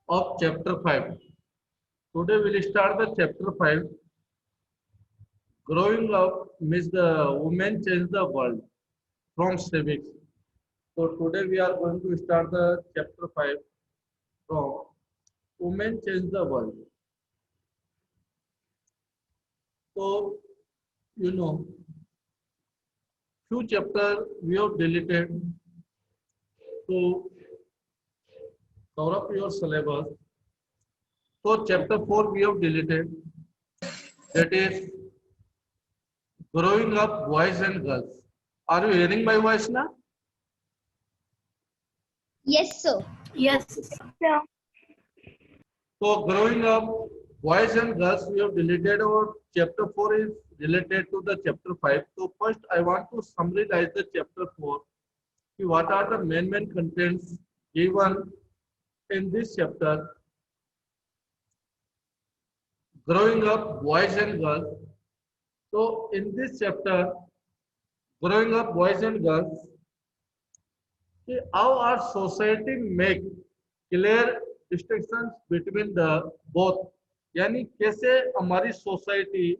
of chapter 5. Today we will start the chapter 5. Growing up means the women change the world from civics. So today we are going to start the chapter 5 from Women Change the World. So you know, few chapter we have deleted to cover up your syllabus. So chapter 4 we have deleted, that is growing up boys and girls. Are you hearing my voice now? Yes, sir. Yes. So growing up, boys and girls, we have deleted our chapter 4 is related to the chapter 5. So first I want to summarize the chapter 4. What are the main contents given in this chapter? Growing up, boys and girls. So in this chapter, growing up, boys and girls, how our society make clear distinctions between the both, यानी कैसे हमारी society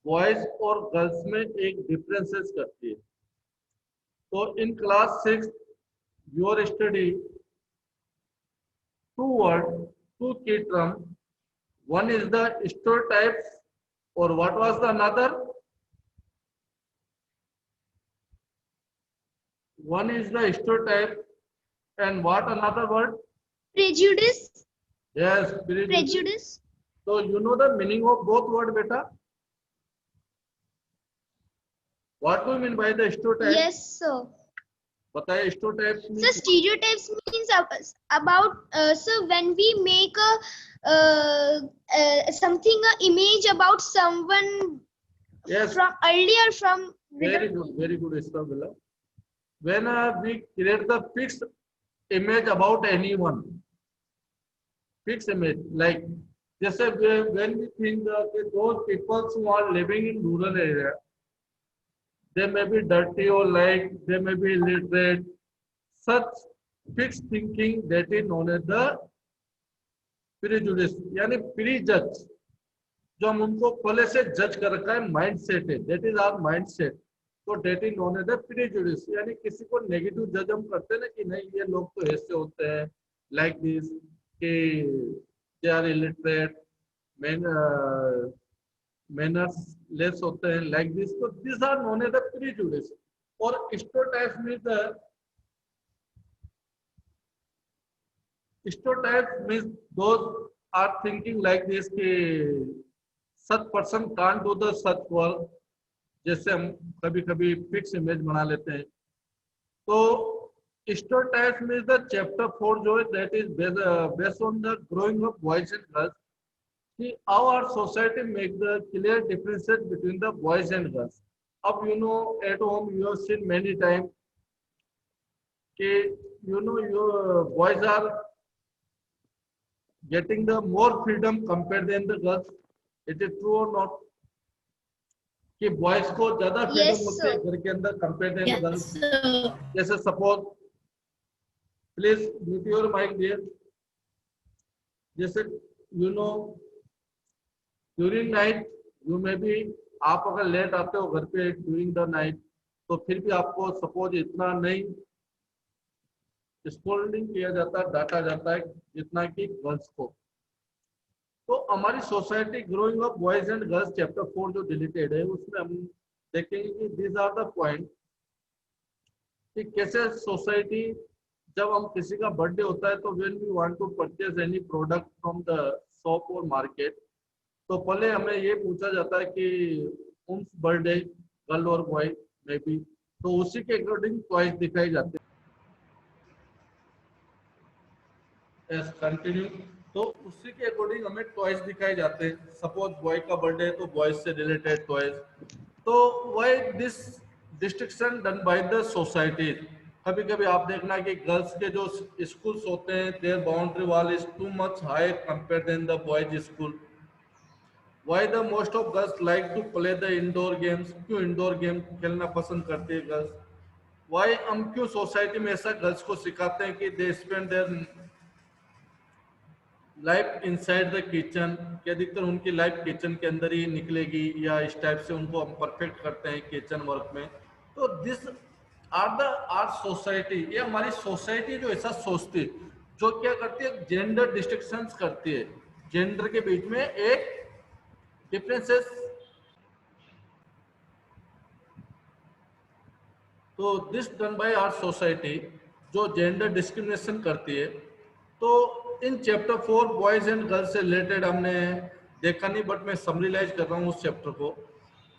boys और girls में एक differences करती है. तो in class 6 your study two word, two key term. One is the stereotypes, or what was the another? One is the stereotype, and what another word? Prejudice. Yes, Prejudice. So you know the meaning of both word, beta? What do you mean by the stereotype? Yes, sir. बताइए stereotypes So means. stereotypes means about so when we make something image about someone Yes. from earlier from Very good, Isabella. When we create the fixed image about anyone, fixed image, like जैसे when we think that those people who are living in rural area, they may be dirty or like they may be illiterate. Such fixed thinking that is known as the prejudice, यानी prejudge, जो हम उनको पहले से जज कर रखा है माइंड सेट है, that is our mind set. तो that is known as the prejudice, यानी किसी को नेगेटिव जज हम करते हैं ना कि नहीं ये लोग तो ऐसे होते हैं, लाइक दिस, कि they are illiterate, manners less होते हैं, लाइक दिस. तो this are known as the prejudice. और stereotypes means the stereotypes means those are thinking like this कि such person can't do the such work, जैसे हम कभी कभी फिक्स इमेज बना लेते हैं. तो stereotypes means the chapter 4 जो है that is based on the growing up boys and girls, कि how our society make the clear differences between the boys and girls. अब you know at home you have seen many times कि you know your boys are getting the more freedom compared than the girls. It is true or not? कि boys को ज्यादा freedom होती है घर के अंदर कंपेयर टू गर्ल्स. जैसे suppose, please mute your mic dear. जैसे you know during night you may be, आप अगर लेट आते हो घर पे ड्यूरिंग द नाइट, तो फिर भी आपको सपोज इतना नहीं स्कोल्डिंग किया जाता है, डांटा जाता है जितना कि गर्ल्स को. तो हमारी society growing up boys and girls chapter 4 जो डिलीटेड है उसमें हम देखेंगे कि दिस आर द पॉइंट कि कैसे सोसाइटी, जब हम किसी का बर्थडे होता है तो when we want to purchase any product from the shop और मार्केट, तो पहले हमें ये पूछा जाता है कि उन बर्थडे गर्ल और बॉय में भी, तो उसी के अकॉर्डिंग चॉइस दिखाई जाती है. कंटिन्यू. तो उसी के अकॉर्डिंग हमें टॉयज दिखाए जाते हैं. सपोज बॉय का बर्थडे है तो बॉयज से रिलेटेड टॉयज. तो why this destruction done by the society. कभी कभी आप देखना कि गर्ल्स के जो स्कूल्स होते हैं their boundary wall is too much high compare then the boys school. Why the most of girls like to play the indoor games. क्यों इंडोर गेम खेलना पसंद करती है गर्ल्स. व्हाई हम क्यों सोसाइटी में ऐसा गर्ल्स को सिखाते हैं कि they spend their life inside the kitchen, कि अधिकतर उनकी लाइफ किचन के अंदर ही निकलेगी, या इस टाइप से उनको हम परफेक्ट करते हैं किचन वर्क में। तो this are the are society, ये हमारी सोसाइटी जो ऐसा सोचती है, जो क्या करती है, जेंडर डिस्टिंक्शंस करती है, जेंडर के बीच में एक डिफरेंसेस। तो this done by our society, जो जेंडर डिस्क्रिमिनेशन करती है। तो in chapter 4 boys and girls से रिलेटेड हमने देखा नहीं, बट मैं समरीलाइज कर रहा हूँ उस चैप्टर को,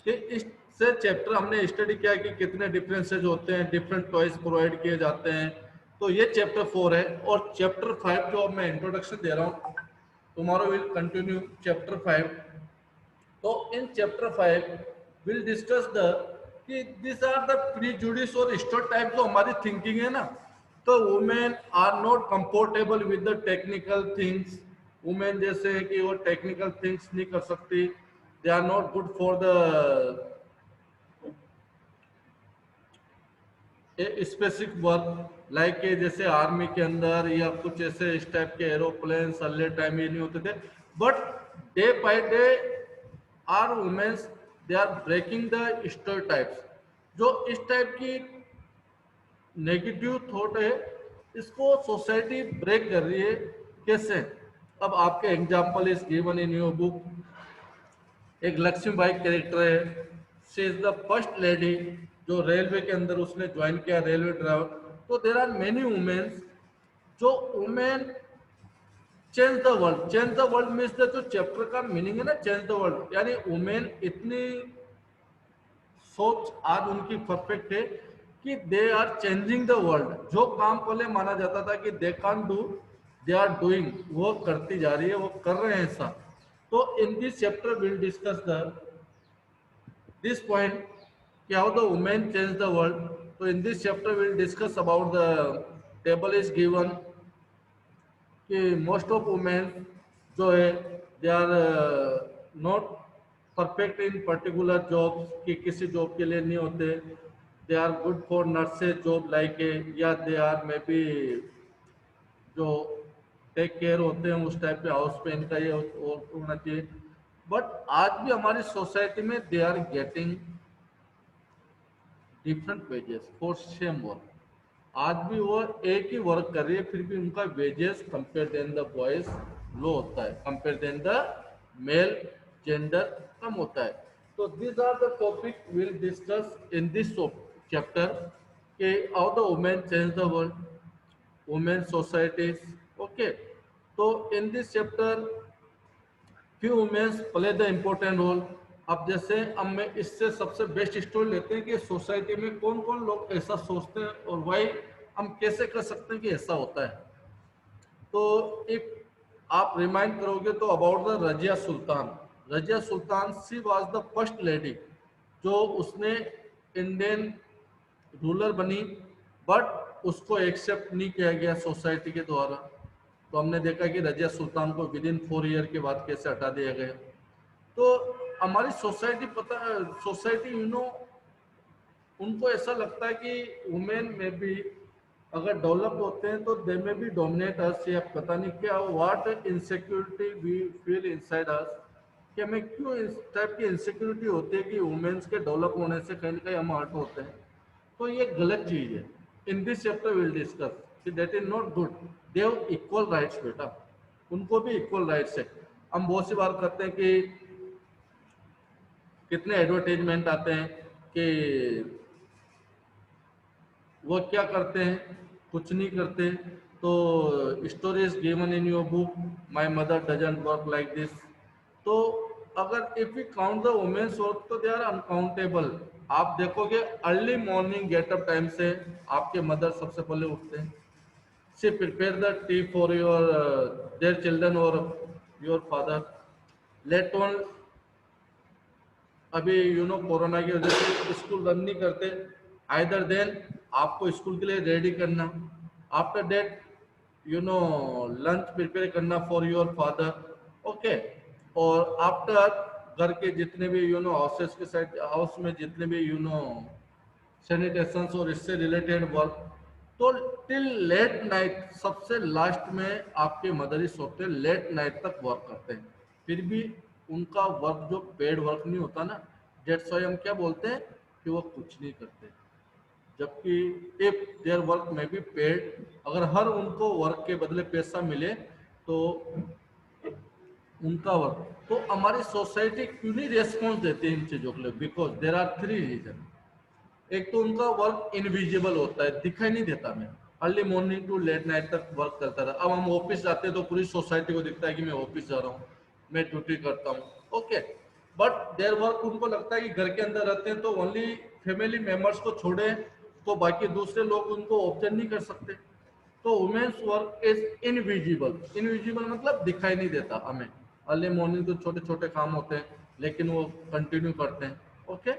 कि इससे चैप्टर हमने स्टडी किया कि कितने डिफरेंसेज होते हैं, डिफरेंट टॉयज प्रोवाइड किए जाते हैं। तो ये चैप्टर 4 है। और चैप्टर 5 जो अब मैं इंट्रोडक्शन दे रहा हूँ, टुमारो विल कंटिन्यू चैप्टर 5। तो in chapter 5 will discuss the कि दिस आर द प्रीजुडिस और स्टेरियोटाइप जो हमारी थिंकिंग है ना। तो women are not comfortable with the technical things. Women जैसे है कि वो टेक्निकल थिंग्स नहीं कर सकती, they are not good for the specific work, like जैसे आर्मी के अंदर या कुछ ऐसे इस टाइप के एरोप्लेन अर्ली टाइम ये नहीं होते थे। But day by day are womens they are breaking the stereotypes. जो इस टाइप की नेगेटिव थॉट है, इसको सोसाइटी ब्रेक कर रही है। कैसे? अब आपके example is given in your book. एक लक्ष्मीबाई कैरेक्टर है, she is the first lady जो रेलवे के अंदर उसने ज्वाइन किया, रेलवे ड्राइवर। तो देर आर मेनी वुमेन्स, जो women change the world. Change the world means the, जो चैप्टर का मीनिंग है ना, चेंज द वर्ल्ड, यानी वुमेन इतनी सोच आज उनकी परफेक्ट है कि they are changing the world. जो काम पहले माना जाता था कि they can't do, they are doing, वो करती जा रही है, वो कर रहे हैं ऐसा। तो in this chapter will discuss the this point कि how the women change the world. So in this chapter we will discuss about the table is given कि most of women जो है they are not perfect in particular jobs, कि किसी job के लिए नहीं होते। they are good for nurses job like या they are maybe जो टेक केयर होते हैं उस टाइप के हाउस पे इनका ये होना चाहिए। बट आज भी हमारी सोसाइटी में they are getting different wages for same work. आज भी वो एक ही वर्क कर रही है, फिर भी उनका wages compare then the boys low होता है, compare then the male gender कम होता है। तो this are the topic will discuss in this chapter कि how the women change the world, women societies. Okay, तो in this chapter few womens play the important role. अब जैसे अब मैं इससे सबसे बेस्ट स्टोरी लेते हैं कि सोसाइटी में कौन कौन लोग ऐसा सोचते हैं और वाई हम कैसे कर सकते हैं कि ऐसा होता है। तो इफ आप रिमाइंड करोगे तो about the Razia Sultan. Razia Sultan she was the first lady जो उसने इंडियन रूलर बनी, बट उसको एक्सेप्ट नहीं किया गया सोसाइटी के द्वारा। तो हमने देखा कि रजिया सुल्तान को विद इन 4 ईयर के बाद कैसे हटा दिया गया। तो हमारी सोसाइटी सोसाइटी उनको ऐसा लगता है कि वुमेन में भी अगर डेवलप होते हैं तो दे में भी डोमिनेट अस, या पता नहीं क्या what insecurity we feel inside us, कि हमें क्यों इस टाइप की इनसिक्योरिटी होती है कि वुमेन्स के डेवलप होने से कहीं ना कहीं हम हर्ट होते हैं। तो ये गलत चीज है। In this chapter will discuss कि that is not good, they have equal rights. बेटा, उनको भी इक्वल राइट्स है। हम बहुत सी बार करते हैं कि कितने एडवर्टाइजमेंट आते हैं कि वो क्या करते हैं, कुछ नहीं करते। तो story is given in your book my mother doesn't work like this. तो अगर if you count the womens work तो दे आर अनकाउंटेबल। आप देखोगे अर्ली मॉर्निंग गेटअप टाइम से आपके मदर सबसे पहले उठते हैं, she prepare the T for your their children और योर फादर। लेट ऑन अभी कोरोना की वजह से स्कूल रन नहीं करते, आइदर देन आपको स्कूल के लिए रेडी करना, आफ्टर दैट लंच प्रिपेयर करना फॉर योर फादर। ओके, और आफ्टर घर के जितने भी हाउसेस के साइड हाउस में जितने भी सैनिटेशन और इससे रिलेटेड वर्क, तो टिल लेट नाइट, सबसे लास्ट में आपके मदर ही सोते हैं, लेट नाइट तक वर्क करते हैं, फिर भी उनका वर्क जो पेड वर्क नहीं होता ना, डेट्स वाई हम क्या बोलते हैं कि वो कुछ नहीं करते। जबकि इफ देयर वर्क में बी पेड, अगर हर उनको वर्क के बदले पैसा मिले तो उनका वर्क, तो हमारी सोसाइटी क्यों नहीं रेस्पॉन्स देती इन चीज़ों के लिए? Because there are three reason. एक तो उनका वर्क इनविजिबल होता है, दिखाई नहीं देता। मैं early morning to late night तक वर्क करता था, अब हम ऑफिस जाते हैं तो पूरी सोसाइटी को दिखता है कि मैं ऑफिस जा रहा हूँ, मैं ड्यूटी करता हूँ, ओके। बट देयर वर्क, उनको लगता है कि घर के अंदर रहते हैं तो ओनली फैमिली मेंबर्स को छोड़े तो बाकी दूसरे लोग उनको ऑब्जर्व नहीं कर सकते। तो womens work is invisible. Invisible मतलब दिखाई नहीं देता हमें। अर्ली मॉर्निंग तो छोटे छोटे काम होते हैं लेकिन वो कंटिन्यू करते हैं, ओके।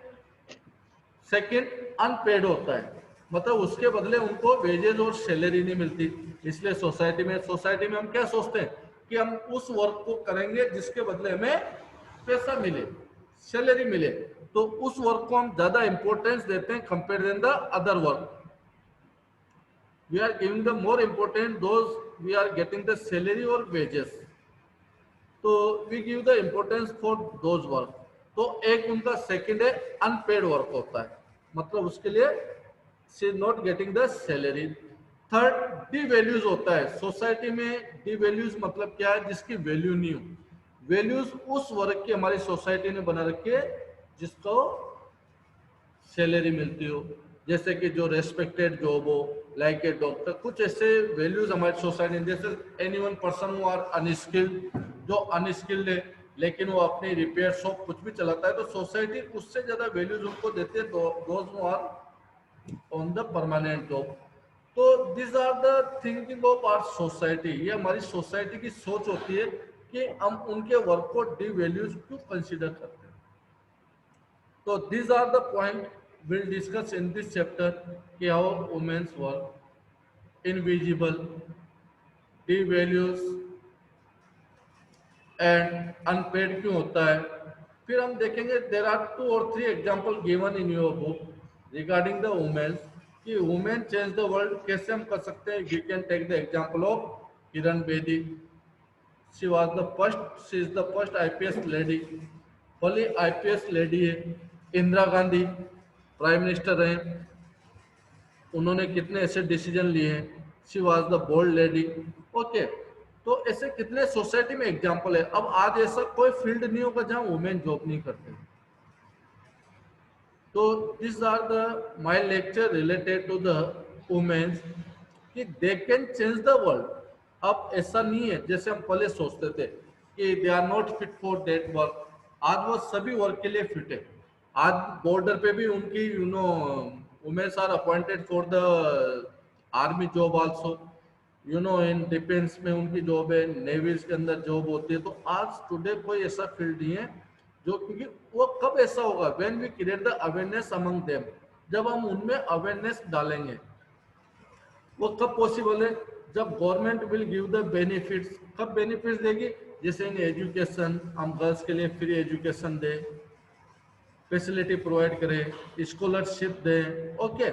सेकंड, अनपेड होता है, मतलब उसके बदले उनको वेजेस और सैलरी नहीं मिलती। इसलिए सोसाइटी में हम क्या सोचते हैं कि हम उस वर्क को करेंगे जिसके बदले हमें पैसा मिले, सैलरी मिले, तो उस वर्क को हम ज्यादा इंपॉर्टेंस देते हैं compare then the other work. We are giving the more important those we are getting the salary और वेजेस, तो we give the importance for those work. तो एक उनका सेकंड है अनपेड वर्क होता है, मतलब उसके लिए she is not getting the salary. Third, D values होता है सोसाइटी में। डी वैल्यूज मतलब क्या है? जिसकी वैल्यू नहीं हो। वैल्यूज उस वर्ग की हमारी सोसाइटी ने बना रखी है जिसको सैलरी मिलती हो, जैसे कि जो रेस्पेक्टेड जॉब हो, लाइक ए डॉक्टर, कुछ ऐसे वैल्यूज हमारी सोसाइटी। जैसे any one person who are unskilled, जो अनस्किल्ड है लेकिन वो अपनी रिपेयर शॉप कुछ भी चलाता है, तो सोसाइटी उससे ज्यादा वैल्यूज उनको देते हैं those who are on the permanent job. तो this are the thinking of our society. ये हमारी सोसाइटी की सोच होती है कि हम उनके वर्क को डी वैल्यूज क्यों कंसिडर करते हैं। So these are the point we'll discuss in this chapter कि how women's work, invisible, devalues and unpaid क्यों होता है। फिर हम देखेंगे there are 2 or 3 example given in your book regarding the women कि women change the world कैसे हम कर सकते हैं। We can take the example of Kiran Bedi, she is the first IPS lady, पहली IPS लेडी है। इंदिरा गांधी प्राइम मिनिस्टर रहे, उन्होंने कितने ऐसे डिसीजन लिए हैं। She was the bold lady, okay. तो ऐसे कितने सोसाइटी में एग्जांपल है। अब आज ऐसा कोई फील्ड नहीं होगा जहां वुमेन जॉब नहीं करते। तो this are the my lecture related to the women's कि they can change the world. अब ऐसा नहीं है जैसे हम पहले सोचते थे कि they are not fit for that work. आज वो सभी वर्क के लिए फिट है। आज बॉर्डर पे भी उनकी womens are appointed for the army job also, in defence में उनकी जॉब है, नेवीज के अंदर जॉब होती है। तो आज टुडे कोई ऐसा फील्ड नहीं है जो, क्योंकि वो कब ऐसा होगा when we create the awareness among them, जब हम उनमें अवेयरनेस डालेंगे। वो कब पॉसिबल है? जब government will give the benefits. कब बेनिफिट्स देगी? जैसे इन एजुकेशन, हम गर्ल्स के लिए फ्री एजुकेशन दे, फैसिलिटी प्रोवाइड करें, स्कॉलरशिप दें, ओके।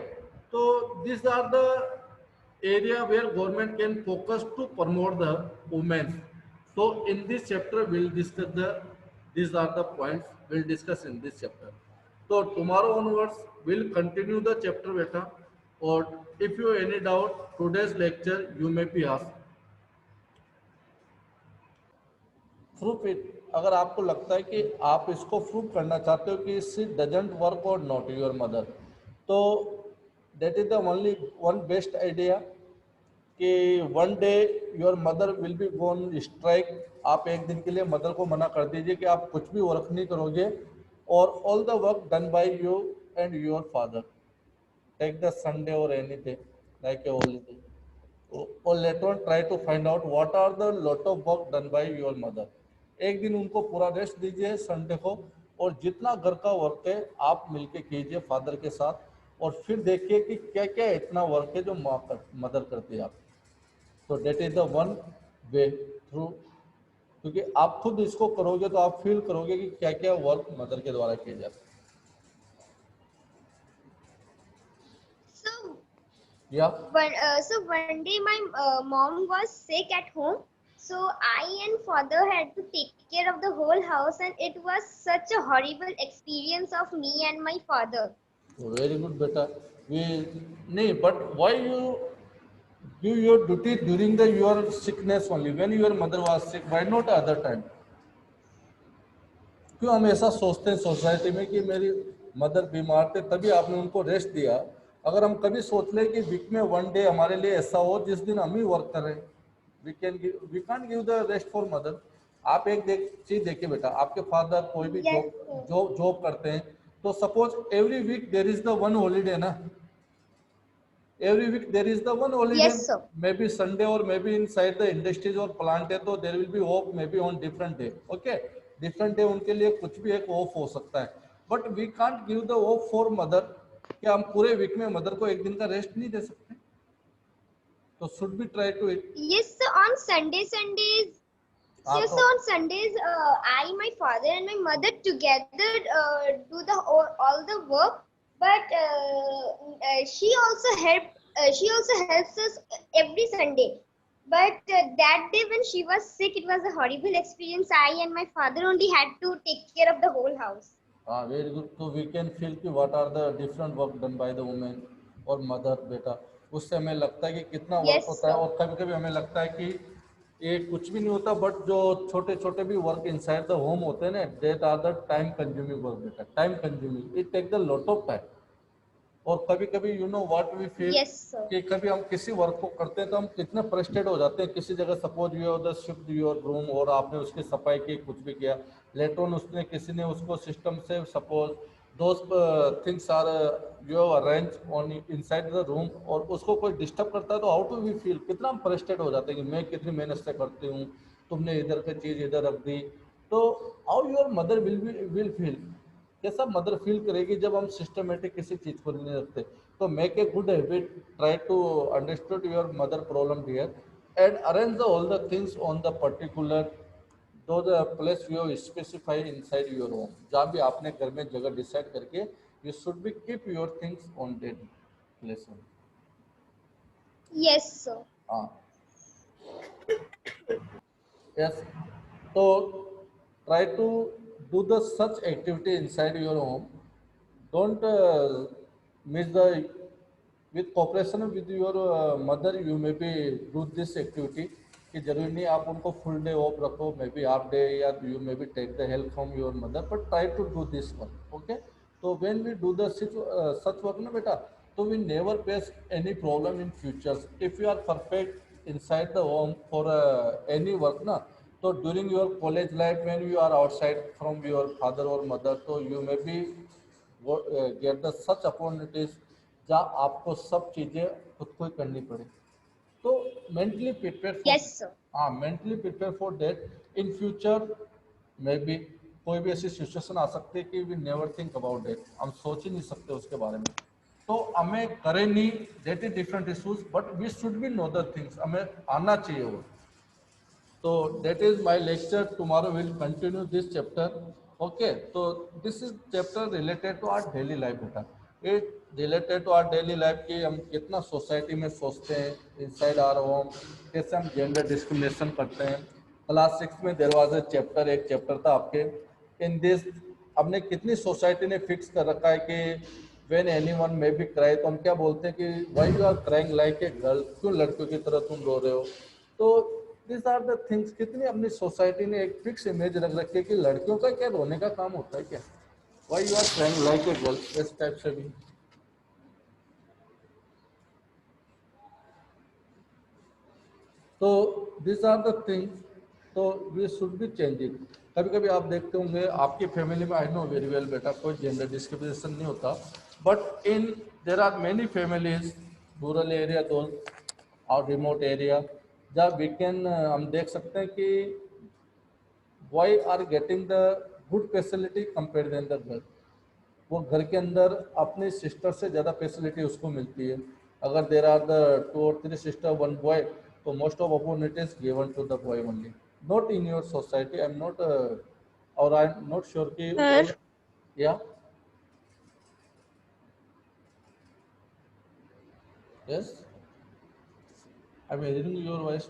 तो this are the area where government can focus to promote the women. So in this chapter we'll discuss these are the points we'll discuss in this chapter. So tomorrow onwards we'll continue the chapter beta, or if you any doubt today's lecture you may be asked. Proof it, अगर आपको लगता है कि आप इसको prove करना चाहते हो कि शी डजंट वर्क और नॉट योर मदर, तो that is the only one best idea कि one day your mother will be gone strike. आप एक दिन के लिए मदर को मना कर दीजिए कि आप कुछ भी वर्क नहीं करोगे, और all the work done by you and your father. Take the Sunday और any day like a holiday, और later on try to find out what are the lot of work done by your mother. एक दिन उनको पूरा rest दीजिए Sunday को, और जितना घर का वर्क है आप मिलके कीजिए फादर के साथ, और फिर देखिए कि क्या क्या इतना वर्क है जो मदर करती है आप। तो that is the one way through, क्योंकि आप खुद इसको करोगे तो आप फील करोगे कि क्या क्या वर्क मदर के द्वारा किए जाते हैं। So या So one day my mom was sick at home, so I and father had to take care of the whole house, and it was such a horrible experience of me and my father. Very good बेटा. We नहीं, but why you do your duty during the your sickness only when your mother was sick, why not other time? क्यों हम ऐसा सोचते हैं society में कि मेरी मदर बीमार थे तभी आपने उनको रेस्ट दिया. अगर हम कभी सोच लें कि वीक में वन डे हमारे लिए ऐसा हो जिस दिन हम ही वर्क करें, we can't give the rest for mother. आप एक चीज देखिए बेटा, आपके फादर कोई भी Yes, job sir. Job job करते हैं, तो suppose every week there is the one holiday ना. Every week there is the one holiday, Yes, sir. maybe Sunday or maybe inside the industries or plant है तो there will be off maybe on different day. Okay, different day उनके लिए कुछ भी एक off हो सकता है. But we can't give the off for mother कि हम पूरे week में mother को एक दिन का rest नहीं दे सकते. तो should we try to it? Yes, sir. On Sundays. हाँ Yes, तो so on Sundays, I, my father, and my mother together do the all the work. But she also help. She also helps us every Sunday. But that day when she was sick, it was a horrible experience. I and my father only had to take care of the whole house. हाँ very good. तो we can feel कि what are the different work done by the women और mother बेटा. उससे हमें लगता है कि कितना वर्क Yes, होता है, sir. और कभी कभी हमें लगता है कि ये कुछ भी नहीं होता, बट जो छोटे छोटे भी वर्क इनसाइड द होम होते हैं ना, that are the time consuming work बेटा. Time consuming, it take the lot of time. और कभी कभी you know what we feel Yes, sir. कि कभी हम किसी वर्क को करते हैं तो हम कितने फ्रस्ट्रेट हो जाते हैं. किसी जगह suppose you have the shift your room और आपने उसकी सफाई की, कुछ भी किया, लेटर ऑन उसने किसी ने उसको सिस्टम से suppose those things are you have arrange on inside the room, और उसको कोई डिस्टर्ब करता है तो हाउ टू वी फील, कितना हम फ्रस्ट्रेट हो जाते हैं कि मैं कितनी मेहनत से करती हूँ, तुमने इधर की चीज़ इधर रख दी. तो how your mother will feel, कैसा मदर फील करेगी जब हम सिस्टमेटिक किसी चीज को नहीं रखते. तो make a good habit, try to understood your mother problem here and arrange all the things on the particular though the place you specify inside your home. जहाँ भी आपने घर में जगह डिसाइड करके you should be keep your things on that place. Yes, sir. हाँ. Yes. So try to do the such activity inside your home. Don't miss the with cooperation with your mother. You maybe do this activity. कि जरूरी नहीं आप उनको full day off रखो, may be half day, या you may be take the help from your mother, but try to do this work. Okay. तो when we do the such work ना बेटा, तो we never face any problem in future. If you are perfect inside the home for any work ना, तो during your college life when you are outside from your father और mother, तो you may B get the such opportunities जहाँ आपको सब चीज़ें खुद को ही करनी पड़े. तो mentally prepare for, Yes, sir. हाँ mentally prepare for that in future. May be कोई भी ऐसी सिचुएशन आ सकती है कि we never think about that, हम सोच ही नहीं सकते उसके बारे में. तो हमें करें नहीं, that is different issues, but we should be know the things, हमें आना चाहिए वो. So that is my lecture. Tomorrow we'll continue this chapter. Okay. So this is chapter related to our daily life बेटा. It related to our daily life कि हम कितना society में सोचते हैं inside our home, कैसे हम जेंडर डिस्क्रिमिनेशन करते हैं. क्लास 6 में देयर वाज अ चैप्टर, एक चैप्टर था आपके इन दिस. हमने कितनी सोसाइटी ने फिक्स कर रखा है कि when anyone may be cry, तो हम क्या बोलते हैं कि why you are crying like a girl, क्यों लड़कियों की तरह तुम रो रहे हो. तो दिस आर द थिंग्स, कितनी अपनी सोसाइटी ने एक फिक्स इमेज रख रखी है कि लड़कियों का क्या रोने का काम होता है क्या, why you are crying like a girl, इस टाइप से भी. तो दिस आर द थिंग्स, तो वी शुड बी चेंजिंग. कभी कभी आप देखते होंगे आपकी फैमिली में, आई नो वेरी वेल बेटा, कोई जेंडर डिस्क्रिमिनेशन नहीं होता, but in there are many families, rural area दो और रिमोट एरिया, जहाँ वी कैन हम देख सकते हैं कि boy are getting the good facility compare then the girl. वो घर के अंदर अपनी सिस्टर से ज़्यादा फैसिलिटी उसको मिलती है. अगर there are the 2 or 3 sister one boy, तो most of opportunities given to the boy only, not in your society. I am not और आई एम नॉट श्योर कि Sir. all, या Yes, I'm hearing your voice